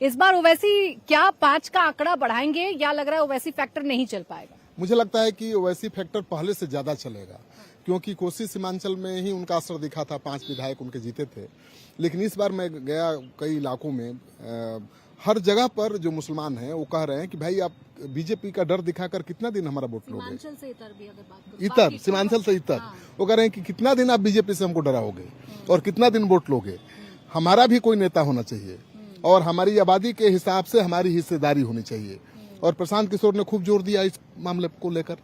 इस बार ओवैसी क्या 5 का आंकड़ा बढ़ाएंगे या लग रहा है ओवैसी फैक्टर नहीं चल पाएगा? मुझे लगता है कि ओवैसी फैक्टर पहले से ज्यादा चलेगा, क्योंकि कोसी सीमांचल में ही उनका असर दिखा था। 5 विधायक उनके जीते थे, लेकिन इस बार मैं गया कई इलाकों में, हर जगह पर जो मुसलमान हैं वो कह रहे हैं कि भाई आप बीजेपी का डर दिखाकर कितना दिन हमारा वोट लोगे। सीमांचल से इतर भी अगर बात इतर सीमांचल से इतर वो कह रहे हैं कि कितना दिन आप बीजेपी से हमको डराओगे और कितना दिन वोट लोगे। हमारा भी कोई नेता होना चाहिए और हमारी आबादी के हिसाब से हमारी हिस्सेदारी होनी चाहिए। और प्रशांत किशोर ने खूब जोर दिया इस मामले को लेकर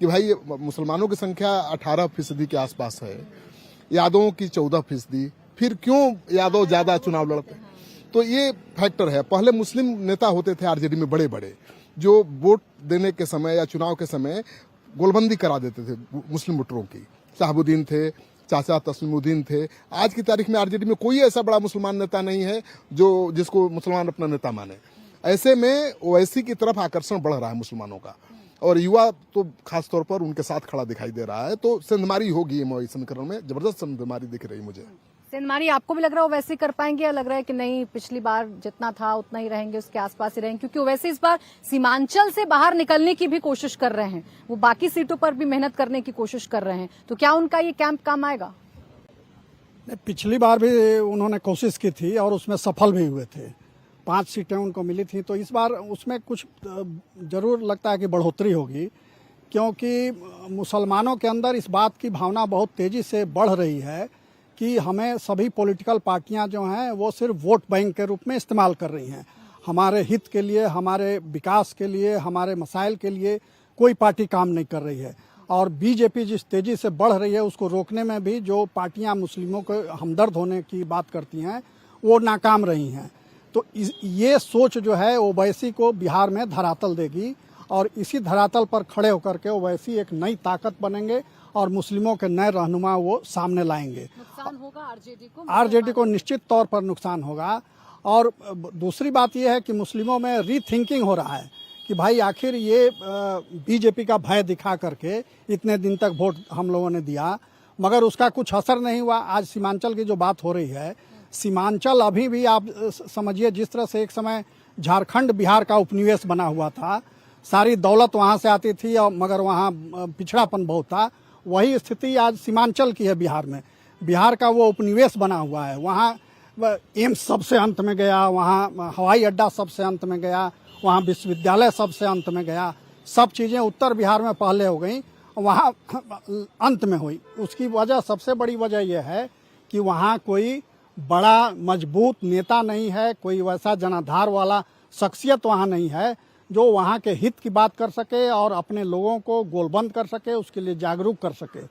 कि भाई मुसलमानों की संख्या 18% के आसपास है, यादवों की 14%, फिर क्यों यादव ज्यादा चुनाव लड़ते। तो ये फैक्टर है। पहले मुस्लिम नेता होते थे आरजेडी में बड़े बड़े, जो वोट देने के समय या चुनाव के समय गोलबंदी करा देते थे मुस्लिम वोटरों की। शहाबुद्दीन थे, चाचा तस्लीमुद्दीन थे। आज की तारीख में आरजेडी में कोई ऐसा बड़ा मुसलमान नेता नहीं है जो जिसको मुसलमान अपना नेता माने। ऐसे में ओवैसी की तरफ आकर्षण बढ़ रहा है मुसलमानों का, और युवा तो खासतौर पर उनके साथ खड़ा दिखाई दे रहा है। तो सेंधमारी होगी मई समीकरण में, जबरदस्त सेंधमारी दिख रही मुझे। सेंधमारी आपको भी लग रहा है ओवैसी कर पाएंगे या लग रहा है कि नहीं पिछली बार जितना था उतना ही रहेंगे, उसके आसपास ही रहेंगे? क्योंकि ओवैसी इस बार सीमांचल से बाहर निकलने की भी कोशिश कर रहे हैं, वो बाकी सीटों पर भी मेहनत करने की कोशिश कर रहे हैं। तो क्या उनका ये कैंप काम आएगा? पिछली बार भी उन्होंने कोशिश की थी और उसमें सफल भी हुए थे। 5 सीटें उनको मिली थी। तो इस बार उसमें कुछ जरूर लगता है कि बढ़ोतरी होगी, क्योंकि मुसलमानों के अंदर इस बात की भावना बहुत तेजी से बढ़ रही है कि हमें सभी पॉलिटिकल पार्टियां जो हैं वो सिर्फ वोट बैंक के रूप में इस्तेमाल कर रही हैं। हमारे हित के लिए, हमारे विकास के लिए, हमारे मसाइल के लिए कोई पार्टी काम नहीं कर रही है। और बीजेपी जिस तेजी से बढ़ रही है उसको रोकने में भी जो पार्टियां मुस्लिमों को हमदर्द होने की बात करती हैं वो नाकाम रही हैं। तो ये सोच जो है ओवैसी को बिहार में धरातल देगी, और इसी धरातल पर खड़े होकर के ओवैसी एक नई ताकत बनेंगे और मुस्लिमों के नए रहनुमा वो सामने लाएंगे। नुकसान होगा आरजेडी को निश्चित तौर पर नुकसान होगा। और दूसरी बात यह है कि मुस्लिमों में रीथिंकिंग हो रहा है कि भाई आखिर ये बीजेपी का भय दिखा करके इतने दिन तक वोट हम लोगों ने दिया मगर उसका कुछ असर नहीं हुआ। आज सीमांचल की जो बात हो रही है, सीमांचल अभी भी आप समझिए जिस तरह से एक समय झारखंड बिहार का उपनिवेश बना हुआ था, सारी दौलत वहां से आती थी और मगर वहां पिछड़ापन बहुत था, वही स्थिति आज सीमांचल की है बिहार में। बिहार का वो उपनिवेश बना हुआ है, वहाँ एम्स सबसे अंत में गया, वहाँ हवाई अड्डा सबसे अंत में गया, वहाँ विश्वविद्यालय सबसे अंत में गया। सब चीज़ें उत्तर बिहार में पहले हो गई, वहाँ अंत में हुई। उसकी वजह, सबसे बड़ी वजह यह है कि वहाँ कोई बड़ा मजबूत नेता नहीं है, कोई वैसा जनाधार वाला शख्सियत वहाँ नहीं है जो वहाँ के हित की बात कर सके और अपने लोगों को गोलबंद कर सके, उसके लिए जागरूक कर सके।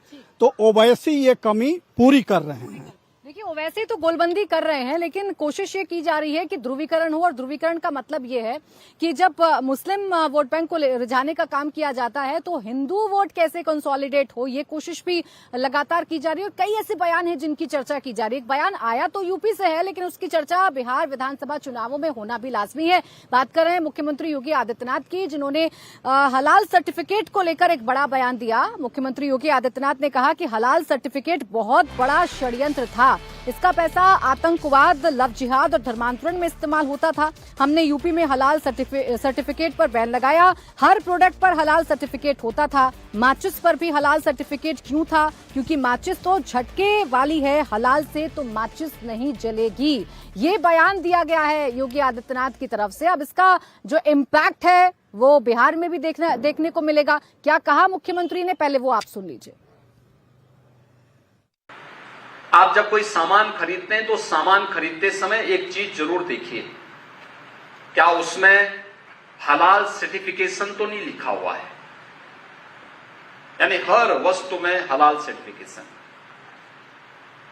तो ओवैसी ये कमी पूरी कर रहे हैं। देखिए ओवैसी तो गोलबंदी कर रहे हैं, लेकिन कोशिश ये की जा रही है कि ध्रुवीकरण हो। और ध्रुवीकरण का मतलब ये है कि जब मुस्लिम वोट बैंक को रिझाने का काम किया जाता है तो हिंदू वोट कैसे कंसोलिडेट हो, ये कोशिश भी लगातार की जा रही है। और कई ऐसे बयान हैं जिनकी चर्चा की जा रही है। एक बयान आया तो यूपी से है, लेकिन उसकी चर्चा बिहार विधानसभा चुनावों में होना भी लाजमी है। बात कर रहे हैं मुख्यमंत्री योगी आदित्यनाथ की, जिन्होंने हलाल सर्टिफिकेट को लेकर एक बड़ा बयान दिया। मुख्यमंत्री योगी आदित्यनाथ ने कहा कि हलाल सर्टिफिकेट बहुत बड़ा षड्यंत्र था, इसका पैसा आतंकवाद, लव जिहाद और धर्मांतरण में इस्तेमाल होता था। हमने यूपी में हलाल सर्टिफिकेट पर बैन लगाया, हर प्रोडक्ट पर हलाल सर्टिफिकेट होता था। माचिस पर भी हलाल सर्टिफिकेट क्यों था? क्योंकि माचिस तो झटके वाली है, हलाल से तो माचिस नहीं जलेगी। ये बयान दिया गया है योगी आदित्यनाथ की तरफ से। अब इसका जो इम्पैक्ट है वो बिहार में भी देखने को मिलेगा। क्या कहा मुख्यमंत्री ने, पहले वो आप सुन लीजिए। आप जब कोई सामान खरीदते हैं तो सामान खरीदते समय एक चीज जरूर देखिए, क्या उसमें हलाल सर्टिफिकेशन तो नहीं लिखा हुआ है। यानी हर वस्तु में हलाल सर्टिफिकेशन।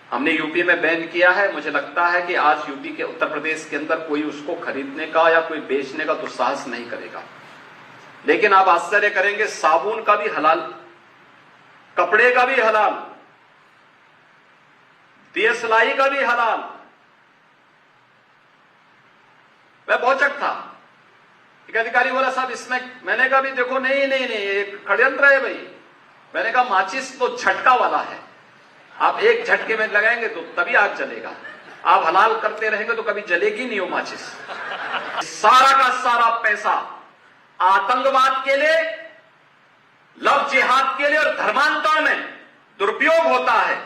हमने यूपी में बैन किया है, मुझे लगता है कि आज यूपी के, उत्तर प्रदेश के अंदर कोई उसको खरीदने का या कोई बेचने का दुस्साहस नहीं करेगा। लेकिन आप आश्चर्य करेंगे, साबुन का भी हलाल, कपड़े का भी हलाल, दियसलाई का भी हलाल। मैं पहुंचक था, एक अधिकारी बोला साहब इसमें, मैंने कहा भी देखो नहीं ये षड्यंत्र है भाई। मैंने कहा माचिस तो झटका वाला है, आप एक झटके में लगाएंगे तो तभी आग जलेगा। आप हलाल करते रहेंगे तो कभी जलेगी नहीं वो माचिस। सारा का सारा पैसा आतंकवाद के लिए, लव जिहाद के लिए और धर्मांतरण में दुरुपयोग होता है।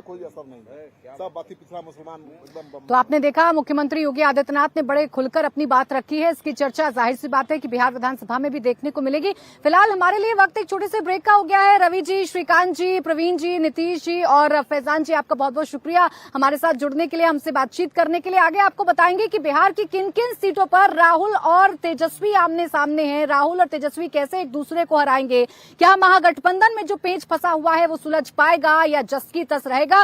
कोई असर नहीं है, सब बाकी पिछड़ा मुसलमान एकदम। तो आपने देखा मुख्यमंत्री योगी आदित्यनाथ ने बड़े खुलकर अपनी बात रखी है। इसकी चर्चा जाहिर सी बात है कि बिहार विधानसभा में भी देखने को मिलेगी। फिलहाल हमारे लिए वक्त एक छोटे से ब्रेक का हो गया है। रवि जी, श्रीकांत जी, प्रवीण जी, नीतीश जी और फैजान जी, आपका बहुत बहुत शुक्रिया हमारे साथ जुड़ने के लिए, हमसे बातचीत करने के लिए। आगे आपको बताएंगे कि बिहार की किन किन सीटों पर राहुल और तेजस्वी आमने सामने हैं। राहुल और तेजस्वी कैसे एक दूसरे को हराएंगे, क्या महागठबंधन में जो पेंच फंसा हुआ है वो सुलझ पाएगा या जस की तस रहेगा।